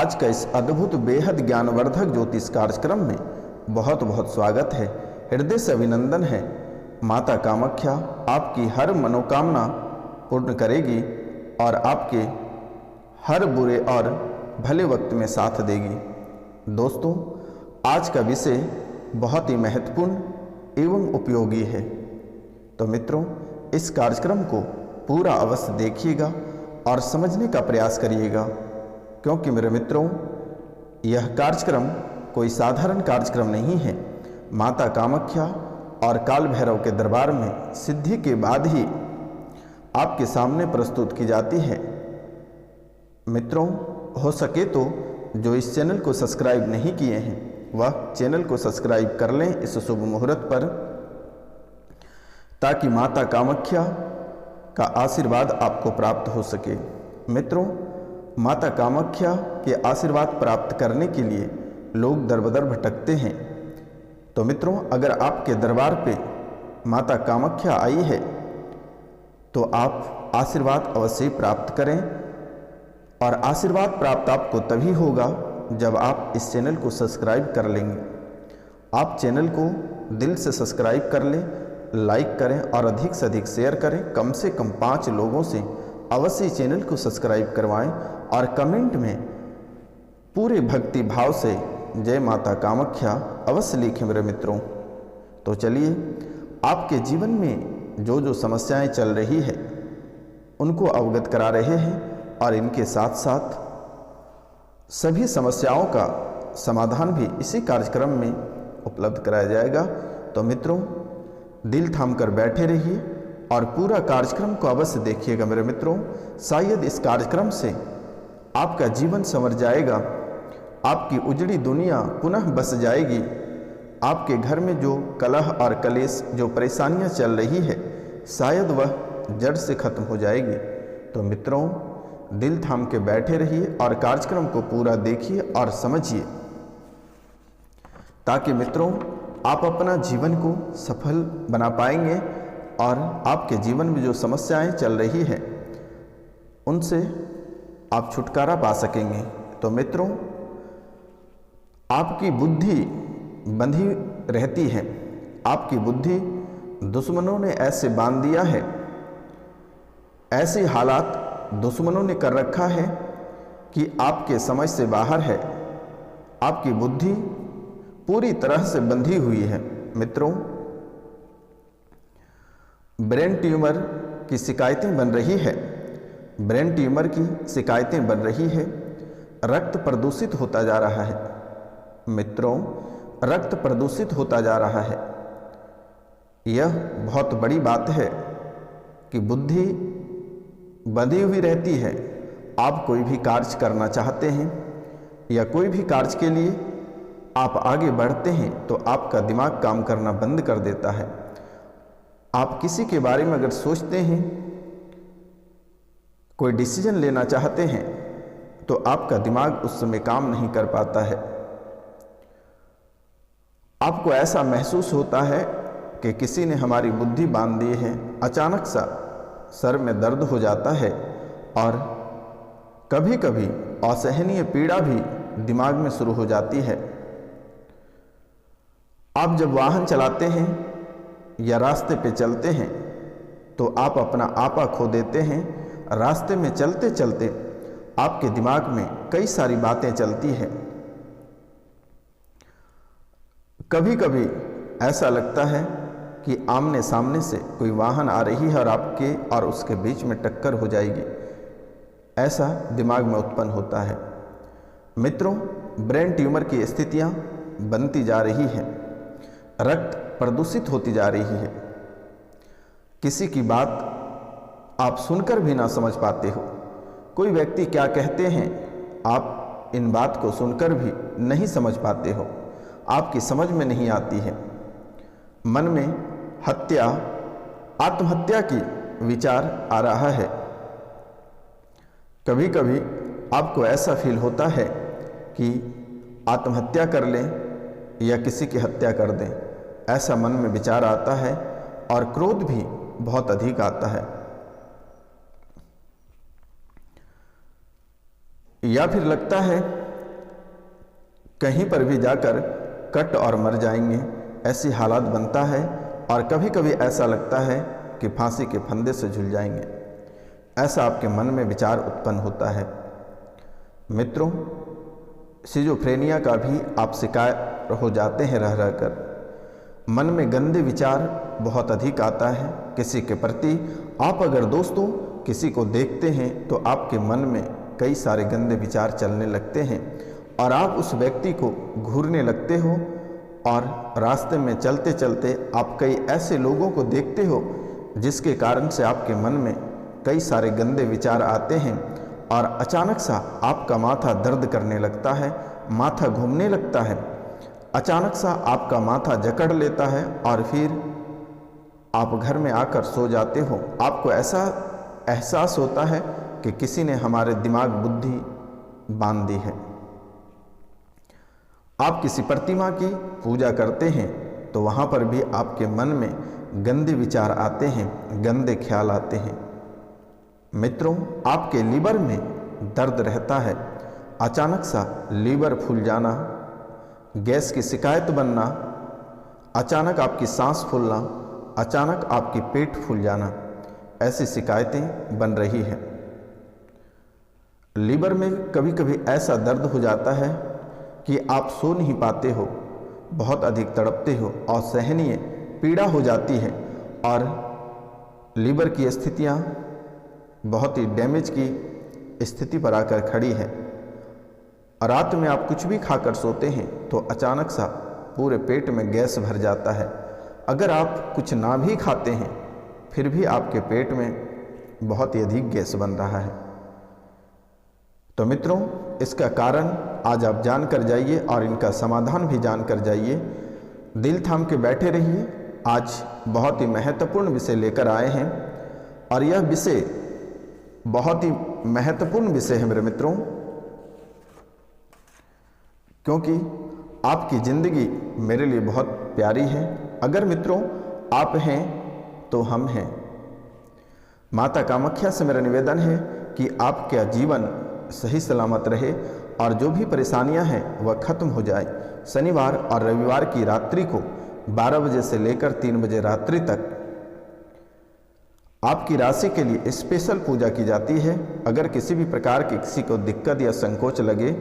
आज का इस अद्भुत बेहद ज्ञानवर्धक ज्योतिष कार्यक्रम में बहुत बहुत स्वागत है। हृदय से अभिनंदन है। माता कामाख्या आपकी हर मनोकामना पूर्ण करेगी और आपके हर बुरे और भले वक्त में साथ देगी। दोस्तों, आज का विषय बहुत ही महत्वपूर्ण एवं उपयोगी है, तो मित्रों इस कार्यक्रम को पूरा अवश्य देखिएगा और समझने का प्रयास करिएगा, क्योंकि मेरे मित्रों यह कार्यक्रम कोई साधारण कार्यक्रम नहीं है। माता कामाख्या और काल भैरव के दरबार में सिद्धि के बाद ही आपके सामने प्रस्तुत की जाती है। मित्रों, हो सके तो जो इस चैनल को सब्सक्राइब नहीं किए हैं वह चैनल को सब्सक्राइब कर लें इस शुभ मुहूर्त पर, ताकि माता कामाख्या का आशीर्वाद आपको प्राप्त हो सके। मित्रों, माता कामाख्या के आशीर्वाद प्राप्त करने के लिए लोग दर बदर भटकते हैं। तो मित्रों, अगर आपके दरबार पे माता कामाख्या आई है तो आप आशीर्वाद अवश्य प्राप्त करें, और आशीर्वाद प्राप्त आपको तभी होगा जब आप इस चैनल को सब्सक्राइब कर लेंगे। आप चैनल को दिल से सब्सक्राइब कर लें, लाइक करें और अधिक से अधिक शेयर करें। कम से कम 5 लोगों से अवश्य चैनल को सब्सक्राइब करवाएं और कमेंट में पूरे भक्ति भाव से जय माता कामाख्या अवश्य लिखें मेरे मित्रों। तो चलिए, आपके जीवन में जो जो समस्याएं चल रही है उनको अवगत करा रहे हैं, और इनके साथ साथ सभी समस्याओं का समाधान भी इसी कार्यक्रम में उपलब्ध कराया जाएगा। तो मित्रों, दिल थाम कर बैठे रहिए और पूरा कार्यक्रम को अवश्य देखिएगा मेरे मित्रों। शायद इस कार्यक्रम से आपका जीवन संवर जाएगा, आपकी उजड़ी दुनिया पुनः बस जाएगी। आपके घर में जो कलह और कलेश, जो परेशानियां चल रही है, शायद वह जड़ से खत्म हो जाएगी। तो मित्रों, दिल थाम के बैठे रहिए और कार्यक्रम को पूरा देखिए और समझिए, ताकि मित्रों आप अपना जीवन को सफल बना पाएंगे और आपके जीवन में जो समस्याएं चल रही हैं उनसे आप छुटकारा पा सकेंगे। तो मित्रों, आपकी बुद्धि बंधी रहती है, आपकी बुद्धि दुश्मनों ने ऐसे बांध दिया है, ऐसे हालात दुश्मनों ने कर रखा है कि आपके समझ से बाहर है। आपकी बुद्धि पूरी तरह से बंधी हुई है। मित्रों, ब्रेन ट्यूमर की शिकायतें बन रही है, ब्रेन ट्यूमर की शिकायतें बन रही है। रक्त प्रदूषित होता जा रहा है। मित्रों, रक्त प्रदूषित होता जा रहा है। यह बहुत बड़ी बात है कि बुद्धि बंधी हुई रहती है। आप कोई भी कार्य करना चाहते हैं या कोई भी कार्य के लिए आप आगे बढ़ते हैं तो आपका दिमाग काम करना बंद कर देता है। आप किसी के बारे में अगर सोचते हैं, कोई डिसीजन लेना चाहते हैं, तो आपका दिमाग उस समय काम नहीं कर पाता है। आपको ऐसा महसूस होता है कि किसी ने हमारी बुद्धि बांध दी है। अचानक सा सर में दर्द हो जाता है और कभी कभी असहनीय पीड़ा भी दिमाग में शुरू हो जाती है। आप जब वाहन चलाते हैं या रास्ते पे चलते हैं तो आप अपना आपा खो देते हैं। रास्ते में चलते चलते आपके दिमाग में कई सारी बातें चलती हैं। कभी कभी ऐसा लगता है कि आमने सामने से कोई वाहन आ रही है और आपके और उसके बीच में टक्कर हो जाएगी, ऐसा दिमाग में उत्पन्न होता है। मित्रों, ब्रेन ट्यूमर की स्थितियां बनती जा रही हैं, रक्त प्रदूषित होती जा रही है। किसी की बात आप सुनकर भी ना समझ पाते हो। कोई व्यक्ति क्या कहते हैं, आप इन बात को सुनकर भी नहीं समझ पाते हो, आपकी समझ में नहीं आती है। मन में हत्या, आत्महत्या की विचार आ रहा है। कभी कभी आपको ऐसा फील होता है कि आत्महत्या कर लें या किसी की हत्या कर दें, ऐसा मन में विचार आता है, और क्रोध भी बहुत अधिक आता है। या फिर लगता है कहीं पर भी जाकर कट और मर जाएंगे, ऐसी हालात बनता है। और कभी कभी ऐसा लगता है कि फांसी के फंदे से झूल जाएंगे, ऐसा आपके मन में विचार उत्पन्न होता है। मित्रों, सिजोफ्रेनिया का भी आप शिकार हो जाते हैं रह रहकर। मन में गंदे विचार बहुत अधिक आता है किसी के प्रति। आप अगर दोस्तों किसी को देखते हैं तो आपके मन में कई सारे गंदे विचार चलने लगते हैं और आप उस व्यक्ति को घूरने लगते हो। और रास्ते में चलते चलते आप कई ऐसे लोगों को देखते हो जिसके कारण से आपके मन में कई सारे गंदे विचार आते हैं और अचानक सा आपका माथा दर्द करने लगता है, माथा घूमने लगता है, अचानक सा आपका माथा जकड़ लेता है और फिर आप घर में आकर सो जाते हो। आपको ऐसा एहसास होता है कि किसी ने हमारे दिमाग बुद्धि बांध दी है। आप किसी प्रतिमा की पूजा करते हैं तो वहाँ पर भी आपके मन में गंदे विचार आते हैं, गंदे ख्याल आते हैं। मित्रों, आपके लीवर में दर्द रहता है, अचानक सा लीवर फूल जाना, गैस की शिकायत बनना, अचानक आपकी सांस फूलना, अचानक आपकी पेट फूल जाना, ऐसी शिकायतें बन रही हैं। लीवर में कभी कभी ऐसा दर्द हो जाता है कि आप सो नहीं पाते हो, बहुत अधिक तड़पते हो, असहनीय पीड़ा हो जाती है और लीवर की स्थितियाँ बहुत ही डैमेज की स्थिति पर आकर खड़ी है। रात में आप कुछ भी खाकर सोते हैं तो अचानक सा पूरे पेट में गैस भर जाता है। अगर आप कुछ ना भी खाते हैं फिर भी आपके पेट में बहुत ही अधिक गैस बन रहा है। तो मित्रों, इसका कारण आज आप जानकर जाइए और इनका समाधान भी जानकर जाइए। दिल थाम के बैठे रहिए। आज बहुत ही महत्वपूर्ण विषय लेकर आए हैं और यह विषय बहुत ही महत्वपूर्ण विषय है मेरे मित्रों, क्योंकि आपकी ज़िंदगी मेरे लिए बहुत प्यारी है। अगर मित्रों आप हैं तो हम हैं। माता कामाख्या से मेरा निवेदन है कि आपका जीवन सही सलामत रहे और जो भी परेशानियां हैं वह खत्म हो जाए। शनिवार और रविवार की रात्रि को 12 बजे से लेकर 3 बजे रात्रि तक आपकी राशि के लिए स्पेशल पूजा की जाती है। अगर किसी भी प्रकार की किसी को दिक्कत या संकोच लगे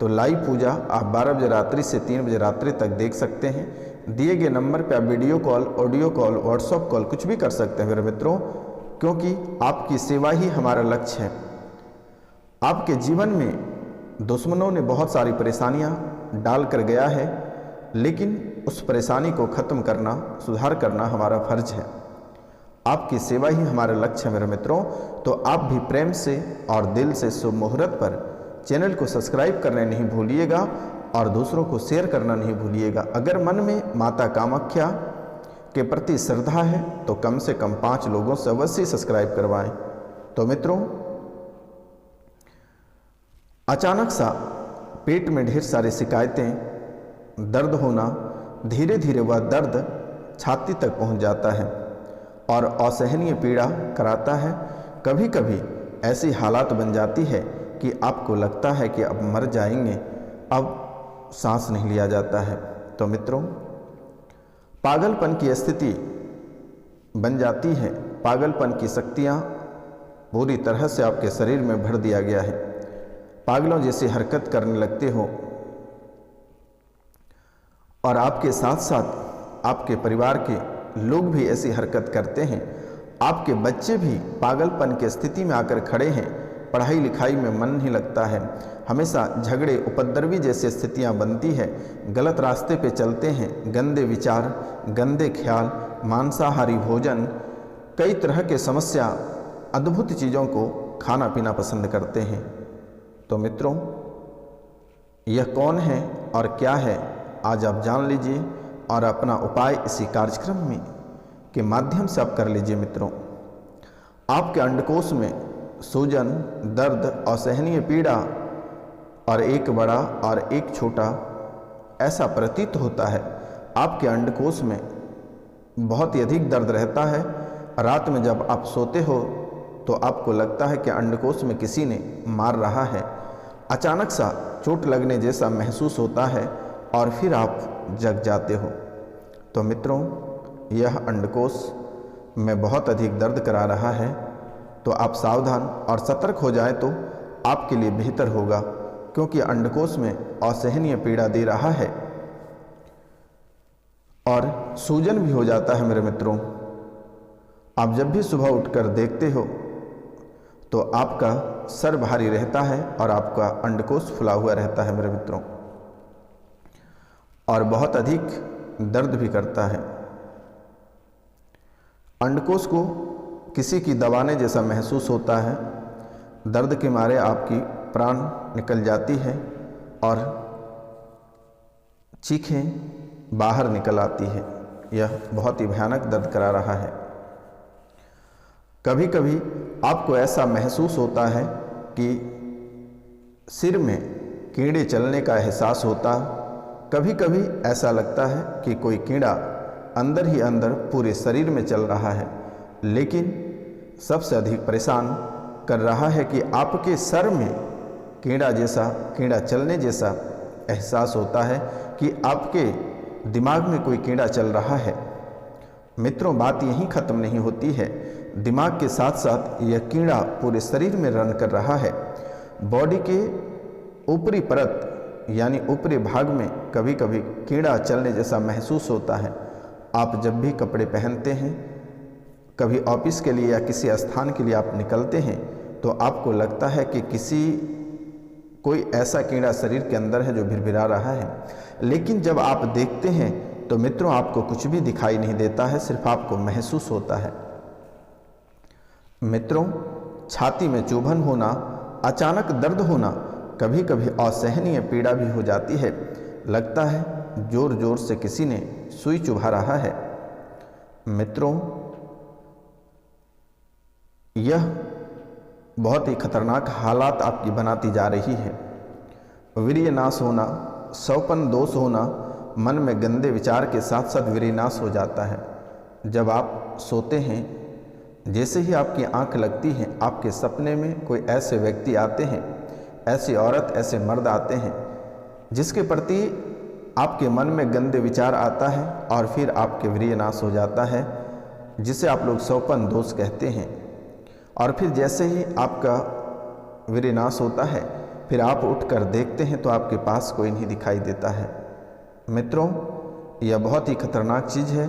तो लाइव पूजा आप 12 बजे रात्रि से 3 बजे रात्रि तक देख सकते हैं। दिए गए नंबर पर आप video call, audio call, WhatsApp call कुछ भी कर सकते हैं मेरे मित्रों, क्योंकि आपकी सेवा ही हमारा लक्ष्य है। आपके जीवन में दुश्मनों ने बहुत सारी परेशानियां डाल कर गया है, लेकिन उस परेशानी को ख़त्म करना, सुधार करना हमारा फर्ज है। आपकी सेवा ही हमारा लक्ष्य है मेरे मित्रों। तो आप भी प्रेम से और दिल से शुभ मुहूर्त पर चैनल को सब्सक्राइब करने नहीं भूलिएगा और दूसरों को शेयर करना नहीं भूलिएगा। अगर मन में माता कामाख्या के प्रति श्रद्धा है तो कम से कम 5 लोगों से अवश्य सब्सक्राइब करवाएं। तो मित्रों, अचानक सा पेट में ढेर सारी शिकायतें, दर्द होना, धीरे धीरे वह दर्द छाती तक पहुंच जाता है और असहनीय पीड़ा कराता है। कभी कभी ऐसी हालात बन जाती है कि आपको लगता है कि अब मर जाएंगे, अब सांस नहीं लिया जाता है। तो मित्रों, पागलपन की स्थिति बन जाती है। पागलपन की शक्तियाँ पूरी तरह से आपके शरीर में भर दिया गया है। पागलों जैसी हरकत करने लगते हो और आपके साथ साथ आपके परिवार के लोग भी ऐसी हरकत करते हैं। आपके बच्चे भी पागलपन की स्थिति में आकर खड़े हैं। पढ़ाई लिखाई में मन नहीं लगता है, हमेशा झगड़े, उपद्रवी जैसी स्थितियां बनती है। गलत रास्ते पे चलते हैं, गंदे विचार, गंदे ख्याल, मांसाहारी भोजन, कई तरह के समस्या, अद्भुत चीज़ों को खाना पीना पसंद करते हैं। तो मित्रों, यह कौन है और क्या है आज आप जान लीजिए और अपना उपाय इसी कार्यक्रम में के माध्यम से आप कर लीजिए। मित्रों, आपके अंडकोश में सूजन, दर्द, असहनीय पीड़ा और एक बड़ा और एक छोटा ऐसा प्रतीत होता है। आपके अंडकोश में बहुत ही अधिक दर्द रहता है। रात में जब आप सोते हो तो आपको लगता है कि अंडकोश में किसी ने मार रहा है। अचानक सा चोट लगने जैसा महसूस होता है और फिर आप जग जाते हो। तो मित्रों, यह अंडकोश में बहुत अधिक दर्द करा रहा है, तो आप सावधान और सतर्क हो जाएं तो आपके लिए बेहतर होगा, क्योंकि अंडकोश में असहनीय पीड़ा दे रहा है और सूजन भी हो जाता है। मेरे मित्रों, आप जब भी सुबह उठकर देखते हो तो आपका सर भारी रहता है और आपका अंडकोश फुला हुआ रहता है मेरे मित्रों, और बहुत अधिक दर्द भी करता है। अंडकोश को किसी की दबाने जैसा महसूस होता है। दर्द के मारे आपकी प्राण निकल जाती है और चीखें बाहर निकल आती है। यह बहुत ही भयानक दर्द करा रहा है। कभी कभी आपको ऐसा महसूस होता है कि सिर में कीड़े चलने का एहसास होता। कभी कभी ऐसा लगता है कि कोई कीड़ा अंदर ही अंदर पूरे शरीर में चल रहा है। लेकिन सबसे अधिक परेशान कर रहा है कि आपके सर में कीड़ा चलने जैसा एहसास होता है कि आपके दिमाग में कोई कीड़ा चल रहा है। मित्रों, बात यहीं ख़त्म नहीं होती है। दिमाग के साथ साथ यह कीड़ा पूरे शरीर में रन कर रहा है। बॉडी के ऊपरी परत यानी ऊपरी भाग में कभी कभी कीड़ा चलने जैसा महसूस होता है। आप जब भी कपड़े पहनते हैं, कभी ऑफिस के लिए या किसी स्थान के लिए आप निकलते हैं, तो आपको लगता है कि कोई ऐसा कीड़ा शरीर के अंदर है जो भिरभिरा रहा है। लेकिन जब आप देखते हैं तो मित्रों, आपको कुछ भी दिखाई नहीं देता है, सिर्फ आपको महसूस होता है। मित्रों, छाती में चुभन होना, अचानक दर्द होना, कभी कभी असहनीय पीड़ा भी हो जाती है। लगता है जोर जोर से किसी ने सुई चुभा रहा है। मित्रों, यह बहुत ही खतरनाक हालात आपकी बनाती जा रही है। वीर्य नाश होना, सौपन दोष होना, मन में गंदे विचार के साथ साथ वीर्य नाश हो जाता है। जब आप सोते हैं, जैसे ही आपकी आंख लगती है, आपके सपने में कोई ऐसे व्यक्ति आते हैं, ऐसी औरत, ऐसे मर्द आते हैं जिसके प्रति आपके मन में गंदे विचार आता है और फिर आपके वीर्य नाश हो जाता है, जिसे आप लोग सौपन दोष कहते हैं। और फिर जैसे ही आपका वीर्य नाश होता है, फिर आप उठकर देखते हैं तो आपके पास कोई नहीं दिखाई देता है। मित्रों, यह बहुत ही खतरनाक चीज़ है।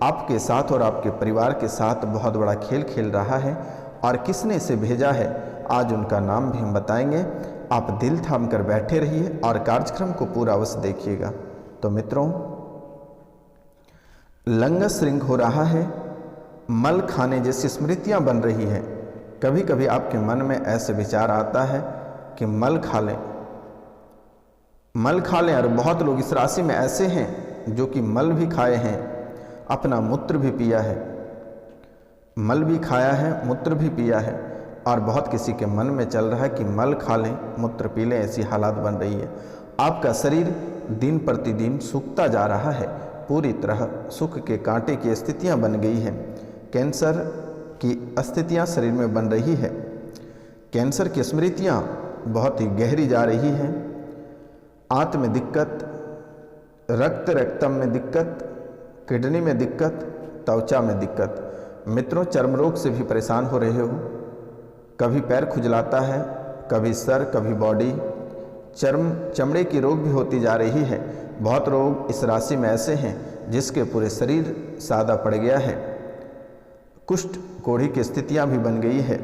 आपके साथ और आपके परिवार के साथ बहुत बड़ा खेल खेल रहा है, और किसने इसे भेजा है आज उनका नाम भी हम बताएंगे। आप दिल थाम कर बैठे रहिए और कार्यक्रम को पूरा अवश्य देखिएगा। तो मित्रों, लंगस रिंग हो रहा है, मल खाने जैसी स्मृतियां बन रही है। कभी कभी आपके मन में ऐसे विचार आता है कि मल खा लें, और बहुत लोग इस राशि में ऐसे हैं जो कि मल भी खाए हैं, अपना मूत्र भी पिया है, मल भी खाया है, मूत्र भी पिया है, और बहुत किसी के मन में चल रहा है कि मल खा लें, मूत्र पी लें, ऐसी हालात बन रही है। आपका शरीर दिन प्रतिदिन सूखता जा रहा है, पूरी तरह सुख के कांटे की स्थितियां बन गई हैं। कैंसर की स्थितियां शरीर में बन रही है। कैंसर की स्मृतियां बहुत ही गहरी जा रही हैं। आंत में दिक्कत, रक्तम में दिक्कत, किडनी में दिक्कत, त्वचा में दिक्कत। मित्रों, चर्म रोग से भी परेशान हो रहे हो। कभी पैर खुजलाता है, कभी सर, कभी बॉडी, चमड़े की रोग भी होती जा रही है। बहुत रोग इस राशि में ऐसे हैं जिसके पूरे शरीर सादा पड़ गया है। कुष्ठ कोढ़ी की स्थितियां भी बन गई है।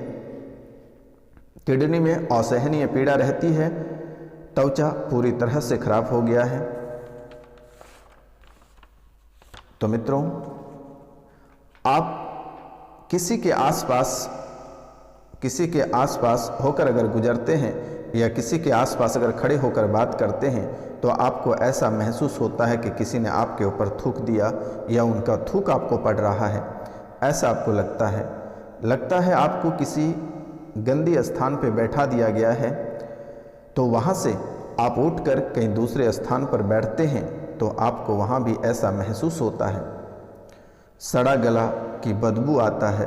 किडनी में असहनीय पीड़ा रहती है। त्वचा पूरी तरह से खराब हो गया है। तो मित्रों, आप किसी के आसपास होकर अगर गुजरते हैं या किसी के आसपास अगर खड़े होकर बात करते हैं, तो आपको ऐसा महसूस होता है कि किसी ने आपके ऊपर थूक दिया या उनका थूक आपको पड़ रहा है। ऐसा आपको लगता है आपको किसी गंदी स्थान पे बैठा दिया गया है। तो वहाँ से आप उठकर कहीं दूसरे स्थान पर बैठते हैं तो आपको वहाँ भी ऐसा महसूस होता है। सड़ा गला की बदबू आता है,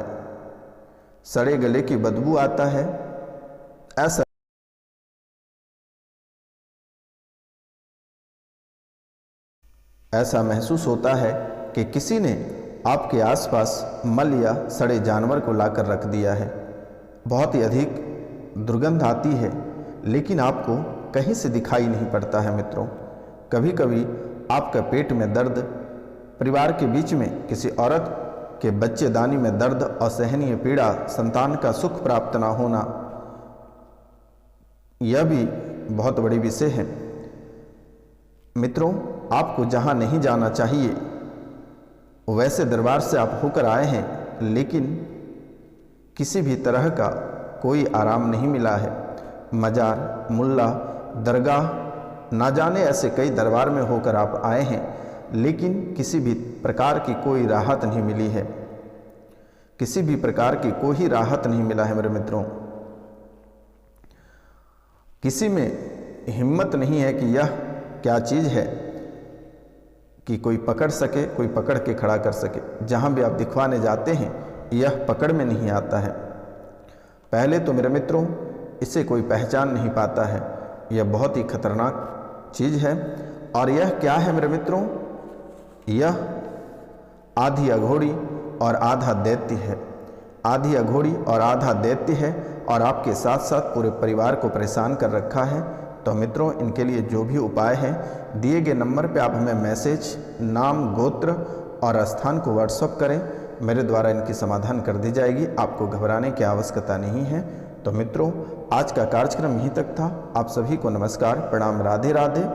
सड़े गले की बदबू आता है। ऐसा ऐसा महसूस होता है कि किसी ने आपके आसपास मल या सड़े जानवर को लाकर रख दिया है। बहुत ही अधिक दुर्गंध आती है, लेकिन आपको कहीं से दिखाई नहीं पड़ता है मित्रों। कभी कभी आपका पेट में दर्द, परिवार के बीच में किसी औरत के बच्चेदानी में दर्द, असहनीय पीड़ा, संतान का सुख प्राप्त न होना, यह भी बहुत बड़ी विषय है। मित्रों, आपको जहाँ नहीं जाना चाहिए वैसे दरबार से आप होकर आए हैं, लेकिन किसी भी तरह का कोई आराम नहीं मिला है। मजार, मुल्ला, दरगाह, ना जाने ऐसे कई दरबार में होकर आप आए हैं, लेकिन किसी भी प्रकार की कोई राहत नहीं मिली है। किसी भी प्रकार की कोई राहत नहीं मिला है मेरे मित्रों। किसी में हिम्मत नहीं है कि यह क्या चीज़ है कि कोई पकड़ सके, कोई पकड़ के खड़ा कर सके। जहाँ भी आप दिखवाने जाते हैं यह पकड़ में नहीं आता है। पहले तो मेरे मित्रों इसे कोई पहचान नहीं पाता है। यह बहुत ही खतरनाक चीज़ है। और यह क्या है मेरे मित्रों? यह आधी अघोड़ी और आधा दैत्य है। आधी अघोड़ी और आधा दैत्य है और आपके साथ साथ पूरे परिवार को परेशान कर रखा है। तो मित्रों, इनके लिए जो भी उपाय हैं, दिए गए नंबर पे आप हमें मैसेज, नाम, गोत्र और स्थान को व्हाट्सअप करें। मेरे द्वारा इनकी समाधान कर दी जाएगी। आपको घबराने की आवश्यकता नहीं है। तो मित्रों, आज का कार्यक्रम यहीं तक था। आप सभी को नमस्कार, प्रणाम, राधे राधे।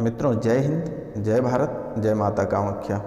मित्रों, जय हिंद, जय भारत, जय माता कामाख्या।